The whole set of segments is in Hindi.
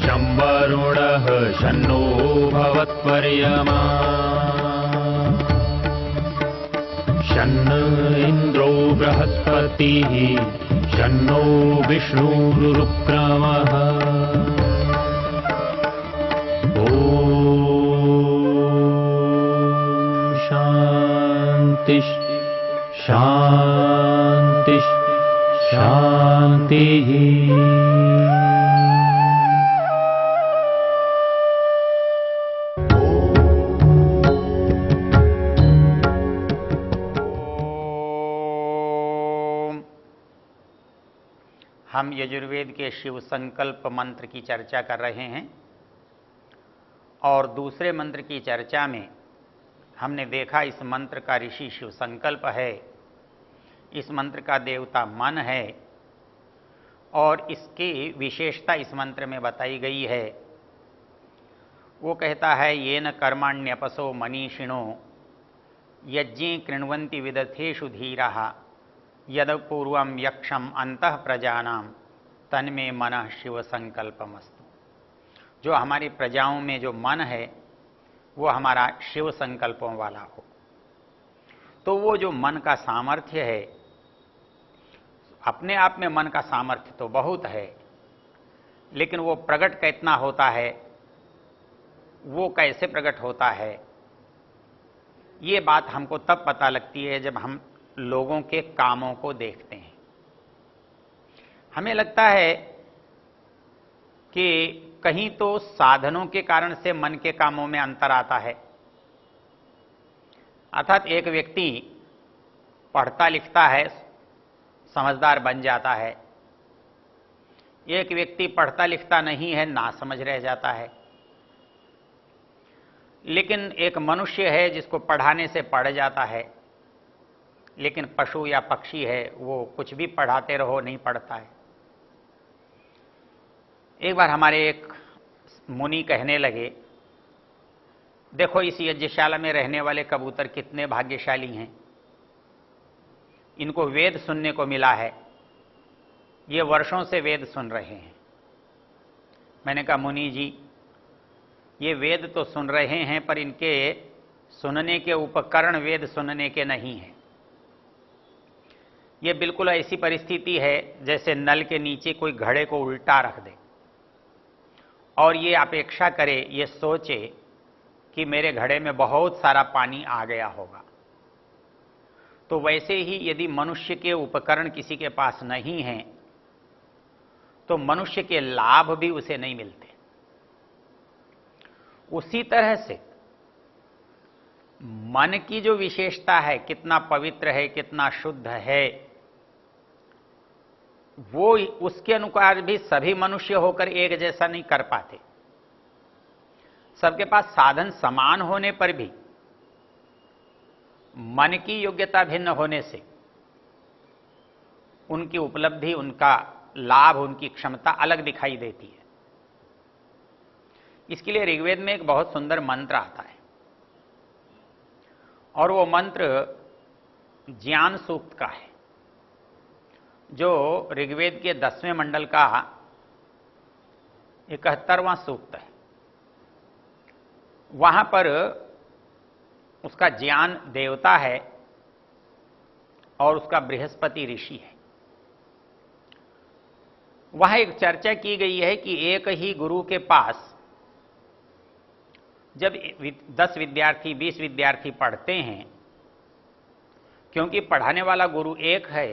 शं वरुणः शन्नो भवत्वर्यमा शन्न इन्द्रो बृहस्पतिः शन्नो विष्णुरुक्रमः ॐ शान्ति शान्ति शान्तिः। हम यजुर्वेद के शिव संकल्प मंत्र की चर्चा कर रहे हैं और दूसरे मंत्र की चर्चा में हमने देखा इस मंत्र का ऋषि शिव संकल्प है, इस मंत्र का देवता मन है और इसकी विशेषता इस मंत्र में बताई गई है। वो कहता है येन कर्माण्यपसो मनीषिणो यज्ञे कृण्वन्ति विदथेषु धीराः यद पूर्वम यक्षम अंतः प्रजानां तन्मे मनः शिव संकल्पमस्तु। जो हमारी प्रजाओं में जो मन है वो हमारा शिव संकल्पों वाला हो। तो वो जो मन का सामर्थ्य है, अपने आप में मन का सामर्थ्य तो बहुत है, लेकिन वो प्रकट कितना होता है, वो कैसे प्रकट होता है, ये बात हमको तब पता लगती है जब हम लोगों के कामों को देखते हैं। हमें लगता है कि कहीं तो साधनों के कारण से मन के कामों में अंतर आता है। अर्थात एक व्यक्ति पढ़ता लिखता है, समझदार बन जाता है, एक व्यक्ति पढ़ता लिखता नहीं है, नासमझ रह जाता है। लेकिन एक मनुष्य है जिसको पढ़ाने से पढ़ जाता है, लेकिन पशु या पक्षी है वो कुछ भी पढ़ाते रहो नहीं पढ़ता है। एक बार हमारे एक मुनि कहने लगे, देखो इस यज्ञशाला में रहने वाले कबूतर कितने भाग्यशाली हैं, इनको वेद सुनने को मिला है, ये वर्षों से वेद सुन रहे हैं। मैंने कहा मुनि जी, ये वेद तो सुन रहे हैं पर इनके सुनने के उपकरण वेद सुनने के नहीं हैं। ये बिल्कुल ऐसी परिस्थिति है जैसे नल के नीचे कोई घड़े को उल्टा रख दे और ये अपेक्षा करे, ये सोचे कि मेरे घड़े में बहुत सारा पानी आ गया होगा। तो वैसे ही यदि मनुष्य के उपकरण किसी के पास नहीं हैं तो मनुष्य के लाभ भी उसे नहीं मिलते। उसी तरह से मन की जो विशेषता है, कितना पवित्र है, कितना शुद्ध है, वो उसके अनुसार भी सभी मनुष्य होकर एक जैसा नहीं कर पाते। सबके पास साधन समान होने पर भी मन की योग्यता भिन्न होने से उनकी उपलब्धि, उनका लाभ, उनकी क्षमता अलग दिखाई देती है। इसके लिए ऋग्वेद में एक बहुत सुंदर मंत्र आता है और वो मंत्र ज्ञान सूक्त का है, जो ऋग्वेद के 10वें मंडल का 71वां सूक्त है। वहां पर उसका ज्ञान देवता है और उसका बृहस्पति ऋषि है। वहां एक चर्चा की गई है कि एक ही गुरु के पास जब 10 विद्यार्थी 20 विद्यार्थी पढ़ते हैं, क्योंकि पढ़ाने वाला गुरु एक है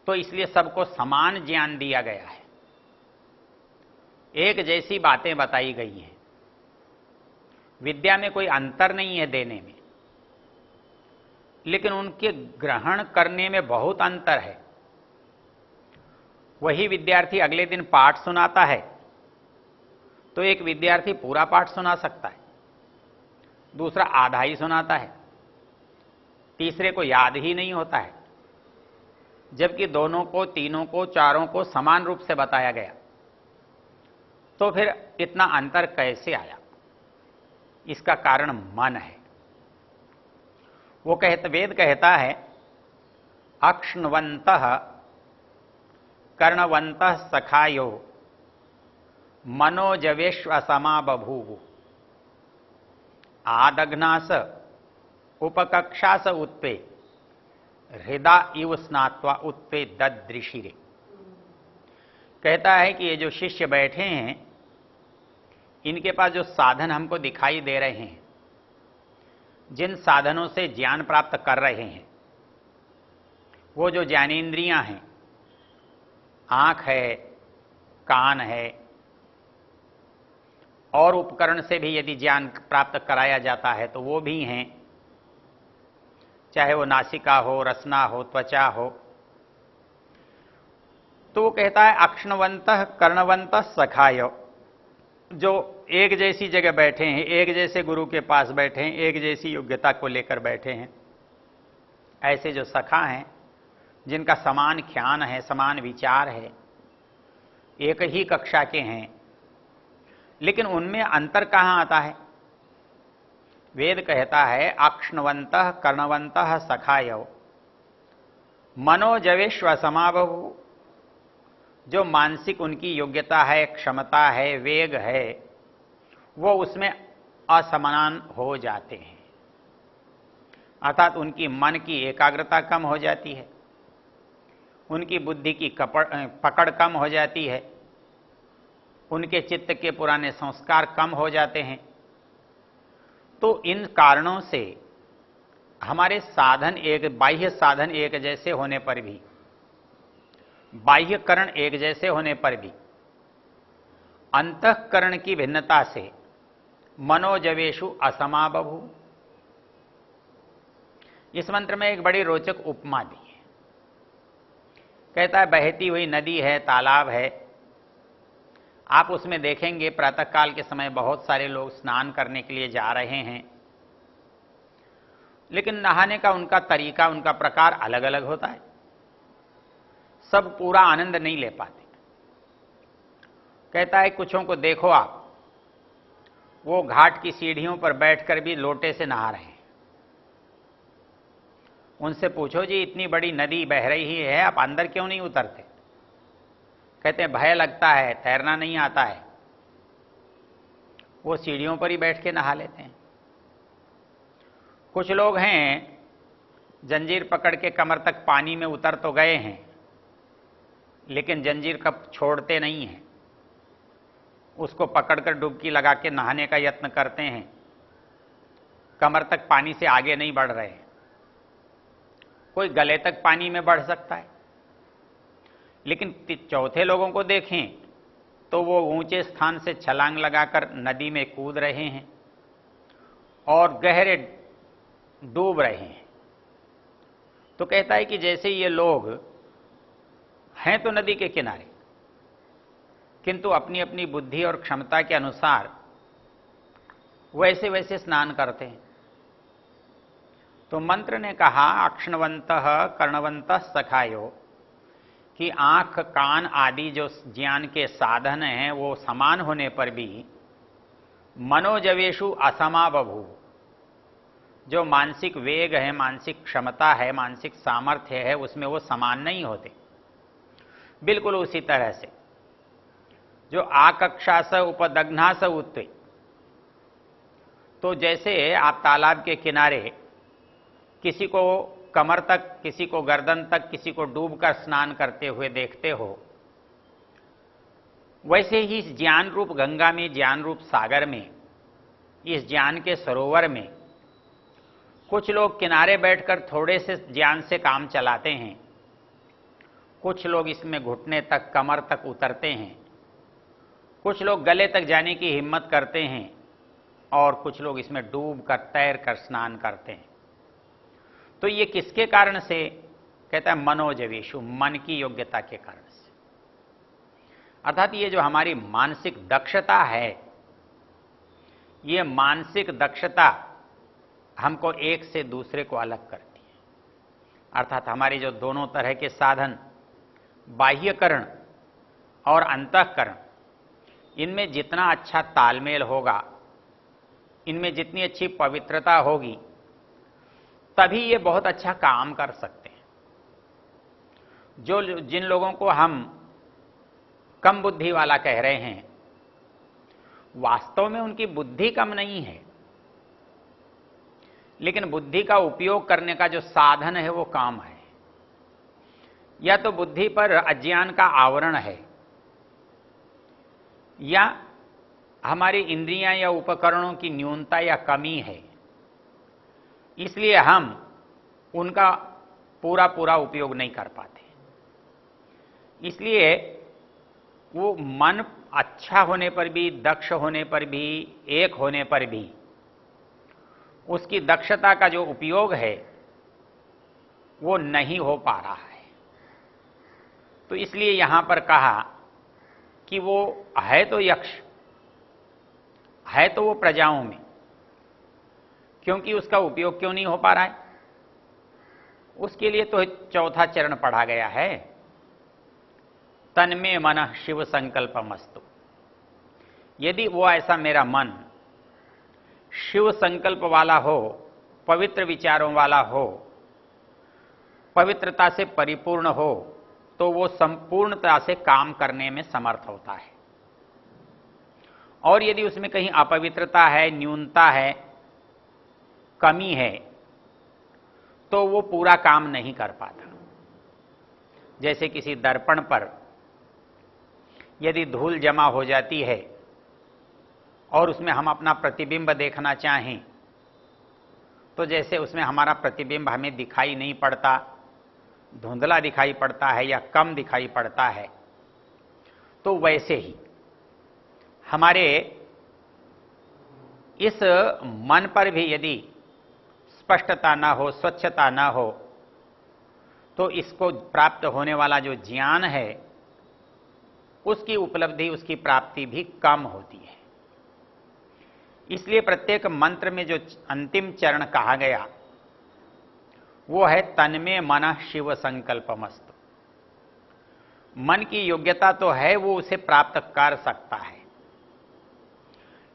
तो इसलिए सबको समान ज्ञान दिया गया है, एक जैसी बातें बताई गई हैं। विद्या में कोई अंतर नहीं है देने में, लेकिन उनके ग्रहण करने में बहुत अंतर है। वही विद्यार्थी अगले दिन पाठ सुनाता है तो एक विद्यार्थी पूरा पाठ सुना सकता है, दूसरा आधा ही सुनाता है, तीसरे को याद ही नहीं होता है, जबकि दोनों को, तीनों को, चारों को समान रूप से बताया गया। तो फिर इतना अंतर कैसे आया? इसका कारण मन है। वो वेद कहता है अक्ष्णवन्तः कर्णवन्तः सखायो मनोजवेश्व असमा बभूवु आदघ्नास उपकक्षास उत्पे हृदय इव स्नात्वा उत्पे ददृशिरे। कहता है कि ये जो शिष्य बैठे हैं, इनके पास जो साधन हमको दिखाई दे रहे हैं, जिन साधनों से ज्ञान प्राप्त कर रहे हैं, वो जो ज्ञानेंद्रियां हैं, आंख है, कान है, और उपकरण से भी यदि ज्ञान प्राप्त कराया जाता है तो वो भी हैं, चाहे वो नासिका हो, रसना हो, त्वचा हो। तो वो कहता है अक्ष्णवंतः कर्णवंतः सखाय, जो एक जैसी जगह बैठे हैं, एक जैसे गुरु के पास बैठे हैं, एक जैसी योग्यता को लेकर बैठे हैं, ऐसे जो सखा हैं, जिनका समान ज्ञान है, समान विचार है, एक ही कक्षा के हैं, लेकिन उनमें अंतर कहां आता है? वेद कहता है अक्ष्णवंतः कर्णवंतः सखाय मनोजवेश्व समाबभु, जो मानसिक उनकी योग्यता है, क्षमता है, वेग है, वो उसमें असमान हो जाते हैं। अर्थात उनकी मन की एकाग्रता कम हो जाती है, उनकी बुद्धि की पकड़ कम हो जाती है, उनके चित्त के पुराने संस्कार कम हो जाते हैं। तो इन कारणों से हमारे साधन बाह्य साधन एक जैसे होने पर भी, बाह्यकरण एक जैसे होने पर भी, अंतःकरण की भिन्नता से मनोजवेशु असमा बभू। इस मंत्र में एक बड़ी रोचक उपमा दी है। कहता है बहती हुई नदी है, तालाब है, आप उसमें देखेंगे प्रातःकाल के समय बहुत सारे लोग स्नान करने के लिए जा रहे हैं, लेकिन नहाने का उनका तरीका, उनका प्रकार अलग अलग होता है। सब पूरा आनंद नहीं ले पाते। कहता है कुछों को देखो आप, वो घाट की सीढ़ियों पर बैठकर भी लोटे से नहा रहे हैं। उनसे पूछो जी इतनी बड़ी नदी बह रही है, आप अंदर क्यों नहीं उतरते? कहते हैं भय लगता है, तैरना नहीं आता है। वो सीढ़ियों पर ही बैठ के नहा लेते हैं। कुछ लोग हैं जंजीर पकड़ के कमर तक पानी में उतर तो गए हैं, लेकिन जंजीर कब छोड़ते नहीं हैं, उसको पकड़कर डुबकी लगा के नहाने का यत्न करते हैं, कमर तक पानी से आगे नहीं बढ़ रहे। कोई गले तक पानी में बढ़ सकता है, लेकिन चौथे लोगों को देखें तो वो ऊंचे स्थान से छलांग लगाकर नदी में कूद रहे हैं और गहरे डूब रहे हैं। तो कहता है कि जैसे ये लोग हैं तो नदी के किनारे, किंतु अपनी अपनी बुद्धि और क्षमता के अनुसार वैसे वैसे स्नान करते हैं। तो मंत्र ने कहा अक्ष्णवंतः कर्णवंतः सखायो, कि आंख कान आदि जो ज्ञान के साधन हैं वो समान होने पर भी मनोजवेशु असमा बभू, जो मानसिक वेग है, मानसिक क्षमता है, मानसिक सामर्थ्य है, उसमें वो समान नहीं होते। बिल्कुल उसी तरह से जो आकक्षास उपदग्नास उत्ते, तो जैसे आप तालाब के किनारे किसी को कमर तक, किसी को गर्दन तक, किसी को डूबकर स्नान करते हुए देखते हो, वैसे ही इस ज्ञान रूप गंगा में, ज्ञान रूप सागर में, इस ज्ञान के सरोवर में कुछ लोग किनारे बैठकर थोड़े से ज्ञान से काम चलाते हैं, कुछ लोग इसमें घुटने तक, कमर तक उतरते हैं, कुछ लोग गले तक जाने की हिम्मत करते हैं, और कुछ लोग इसमें डूब कर, तैर कर स्नान करते हैं। तो ये किसके कारण से? कहता है मनोजवेशु, मन की योग्यता के कारण से। अर्थात ये जो हमारी मानसिक दक्षता है, ये मानसिक दक्षता हमको एक से दूसरे को अलग करती है। अर्थात हमारे जो दोनों तरह के साधन, बाह्यकरण और अंतःकरण, इनमें जितना अच्छा तालमेल होगा, इनमें जितनी अच्छी पवित्रता होगी, तभी ये बहुत अच्छा काम कर सकते हैं। जिन लोगों को हम कम बुद्धि वाला कह रहे हैं, वास्तव में उनकी बुद्धि कम नहीं है, लेकिन बुद्धि का उपयोग करने का जो साधन है वो काम है। या तो बुद्धि पर अज्ञान का आवरण है, या हमारी इंद्रियां या उपकरणों की न्यूनता या कमी है, इसलिए हम उनका पूरा पूरा उपयोग नहीं कर पाते। इसलिए वो मन अच्छा होने पर भी, दक्ष होने पर भी, एक होने पर भी उसकी दक्षता का जो उपयोग है वो नहीं हो पा रहा है। तो इसलिए यहां पर कहा कि वो है तो यक्ष, है तो वो प्रजाओं में, क्योंकि उसका उपयोग क्यों नहीं हो पा रहा है? उसके लिए तो चौथा चरण पढ़ा गया है, तन्मे मनः शिव संकल्पमस्तु। यदि वो ऐसा मेरा मन शिव संकल्प वाला हो, पवित्र विचारों वाला हो, पवित्रता से परिपूर्ण हो, तो वो संपूर्णता से काम करने में समर्थ होता है। और यदि उसमें कहीं अपवित्रता है, न्यूनता है, कमी है, तो वो पूरा काम नहीं कर पाता। जैसे किसी दर्पण पर यदि धूल जमा हो जाती है और उसमें हम अपना प्रतिबिंब देखना चाहें, तो जैसे उसमें हमारा प्रतिबिंब हमें दिखाई नहीं पड़ता, धुंधला दिखाई पड़ता है या कम दिखाई पड़ता है, तो वैसे ही हमारे इस मन पर भी यदि स्पष्टता ना हो, स्वच्छता ना हो, तो इसको प्राप्त होने वाला जो ज्ञान है उसकी उपलब्धि, उसकी प्राप्ति भी कम होती है। इसलिए प्रत्येक मंत्र में जो अंतिम चरण कहा गया वो है तन्मे मनः शिव संकल्पमस्तु। मन की योग्यता तो है, वो उसे प्राप्त कर सकता है,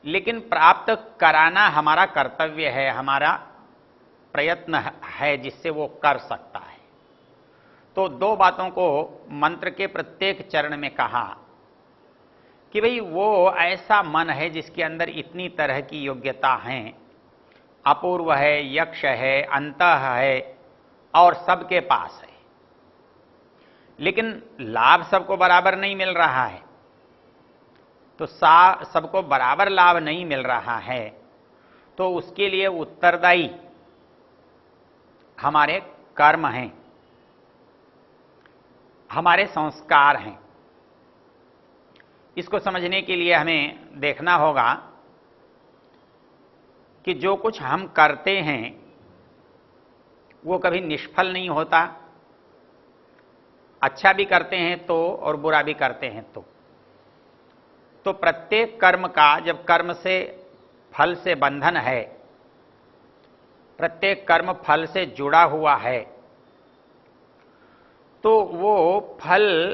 लेकिन प्राप्त कराना हमारा कर्तव्य है, हमारा प्रयत्न है जिससे वो कर सकता है। तो दो बातों को मंत्र के प्रत्येक चरण में कहा कि भाई वो ऐसा मन है जिसके अंदर इतनी तरह की योग्यता हैं, अपूर्व है, यक्ष है, अंतः है और सबके पास है, लेकिन लाभ सबको बराबर नहीं मिल रहा है। तो सबको बराबर लाभ नहीं मिल रहा है, तो उसके लिए उत्तरदायी हमारे कर्म हैं, हमारे संस्कार हैं। इसको समझने के लिए हमें देखना होगा कि जो कुछ हम करते हैं वो कभी निष्फल नहीं होता। अच्छा भी करते हैं तो और बुरा भी करते हैं तो प्रत्येक कर्म का जब कर्म से फल से बंधन है, प्रत्येक कर्म फल से जुड़ा हुआ है, तो वो फल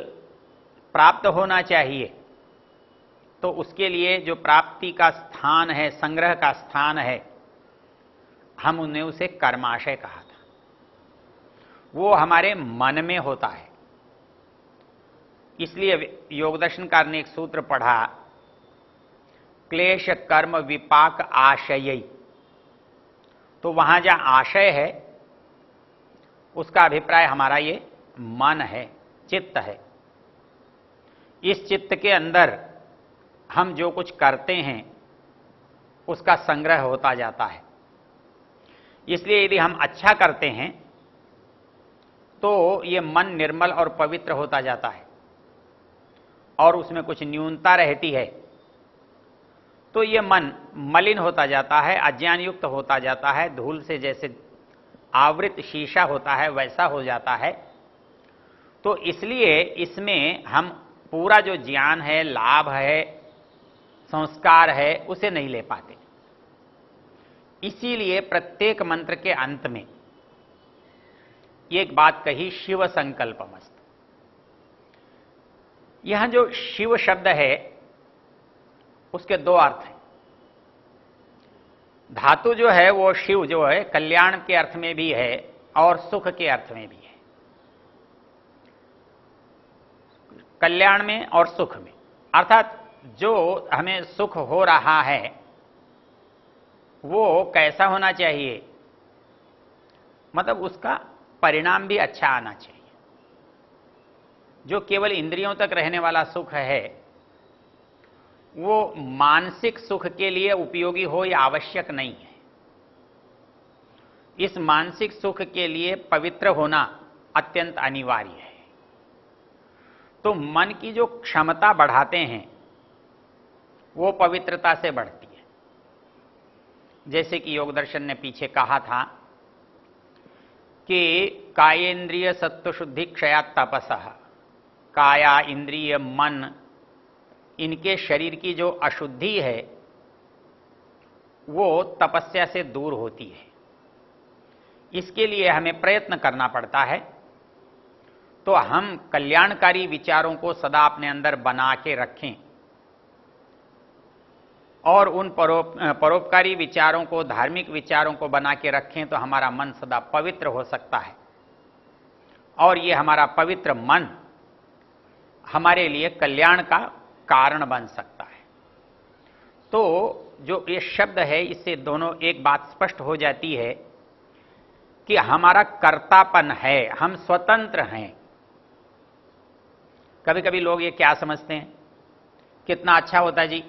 प्राप्त होना चाहिए। तो उसके लिए जो प्राप्ति का स्थान है, संग्रह का स्थान है, हम उन्हें उसे कर्माशय कहा था। वो हमारे मन में होता है। इसलिए योगदर्शनकार ने एक सूत्र पढ़ा, क्लेश कर्म विपाक आशयई। तो वहां जहां आशय है उसका अभिप्राय हमारा ये मन है, चित्त है। इस चित्त के अंदर हम जो कुछ करते हैं उसका संग्रह होता जाता है। इसलिए यदि हम अच्छा करते हैं तो ये मन निर्मल और पवित्र होता जाता है, और उसमें कुछ न्यूनता रहती है तो ये मन मलिन होता जाता है, अज्ञान युक्त होता जाता है, धूल से जैसे आवृत शीशा होता है वैसा हो जाता है। तो इसलिए इसमें हम पूरा जो ज्ञान है, लाभ है, संस्कार है, उसे नहीं ले पाते। इसीलिए प्रत्येक मंत्र के अंत में एक बात कही, शिव संकल्पमस्तु। यहां जो शिव शब्द है उसके दो अर्थ हैं। धातु जो है वो शिव जो है कल्याण के अर्थ में भी है और सुख के अर्थ में भी है। कल्याण में और सुख में, अर्थात जो हमें सुख हो रहा है वो कैसा होना चाहिए, मतलब उसका परिणाम भी अच्छा आना चाहिए। जो केवल इंद्रियों तक रहने वाला सुख है वो मानसिक सुख के लिए उपयोगी हो या आवश्यक नहीं है। इस मानसिक सुख के लिए पवित्र होना अत्यंत अनिवार्य है। तो मन की जो क्षमता बढ़ाते हैं वो पवित्रता से बढ़ती है। जैसे कि योग दर्शन ने पीछे कहा था कि कायेन्द्रिय सत्व शुद्धि क्षयात् तपसः, काया इंद्रिय मन इनके शरीर की जो अशुद्धि है वो तपस्या से दूर होती है। इसके लिए हमें प्रयत्न करना पड़ता है। तो हम कल्याणकारी विचारों को सदा अपने अंदर बना के रखें और उन परोपकारी विचारों को, धार्मिक विचारों को बना के रखें तो हमारा मन सदा पवित्र हो सकता है। और ये हमारा पवित्र मन हमारे लिए कल्याण का कारण बन सकता है। तो जो ये शब्द है इससे दोनों एक बात स्पष्ट हो जाती है कि हमारा कर्तापन है, हम स्वतंत्र हैं। कभी कभी लोग ये क्या समझते हैं, कितना अच्छा होता जी,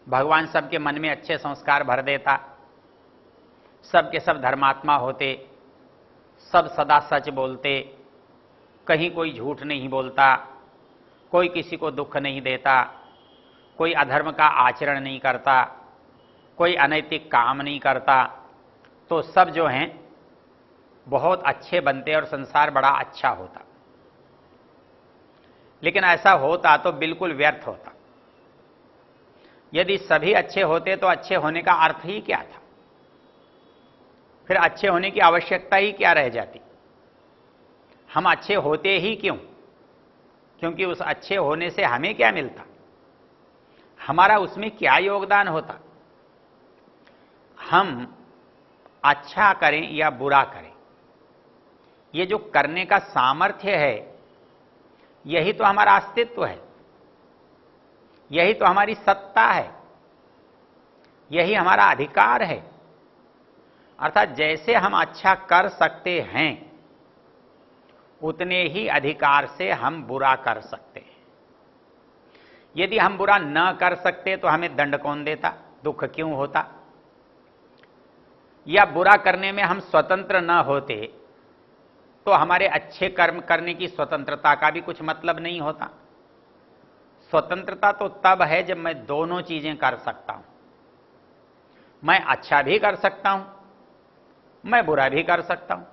भगवान सबके मन में अच्छे संस्कार भर देता, सब के सब धर्मात्मा होते, सब सदा सच बोलते, कहीं कोई झूठ नहीं बोलता, कोई किसी को दुख नहीं देता, कोई अधर्म का आचरण नहीं करता, कोई अनैतिक काम नहीं करता, तो सब जो हैं बहुत अच्छे बनते और संसार बड़ा अच्छा होता। लेकिन ऐसा होता तो बिल्कुल व्यर्थ होता। यदि सभी अच्छे होते तो अच्छे होने का अर्थ ही क्या था, फिर अच्छे होने की आवश्यकता ही क्या रह जाती। हम अच्छे होते ही क्यों, क्योंकि उस अच्छे होने से हमें क्या मिलता, हमारा उसमें क्या योगदान होता। हम अच्छा करें या बुरा करें, ये जो करने का सामर्थ्य है यही तो हमारा अस्तित्व है, यही तो हमारी सत्ता है, यही हमारा अधिकार है। अर्थात जैसे हम अच्छा कर सकते हैं उतने ही अधिकार से हम बुरा कर सकते हैं। यदि हम बुरा न कर सकते तो हमें दंड कौन देता, दुख क्यों होता। या बुरा करने में हम स्वतंत्र न होते तो हमारे अच्छे कर्म करने की स्वतंत्रता का भी कुछ मतलब नहीं होता। स्वतंत्रता तो तब है जब मैं दोनों चीजें कर सकता हूं, मैं अच्छा भी कर सकता हूं, मैं बुरा भी कर सकता हूं।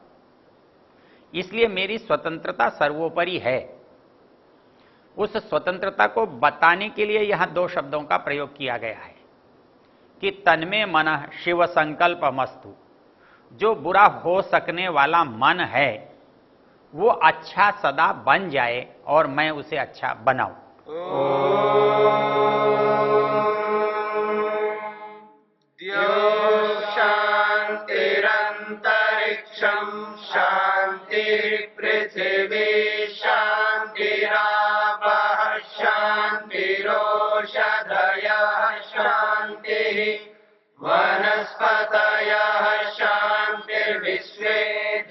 इसलिए मेरी स्वतंत्रता सर्वोपरि है। उस स्वतंत्रता को बताने के लिए यहां दो शब्दों का प्रयोग किया गया है कि तन्मे मनः शिव संकल्पमस्तु। जो बुरा हो सकने वाला मन है वो अच्छा सदा बन जाए और मैं उसे अच्छा बनाऊं। शांतिरंतरिक्षं शांति पृथिवी शांतिरापः शांतिरोषधयः शांतिः वनस्पतयः शांतिर्विश्वे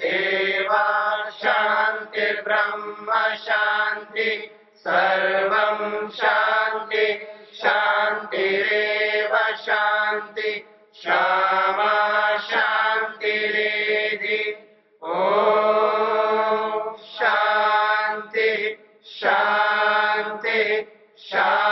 देवा शांतिर्ब्रह्म शांति सर्वं शांति शांतिरेव शांति क्षमा शांतिरेधि। ओम शांति शांति शांति।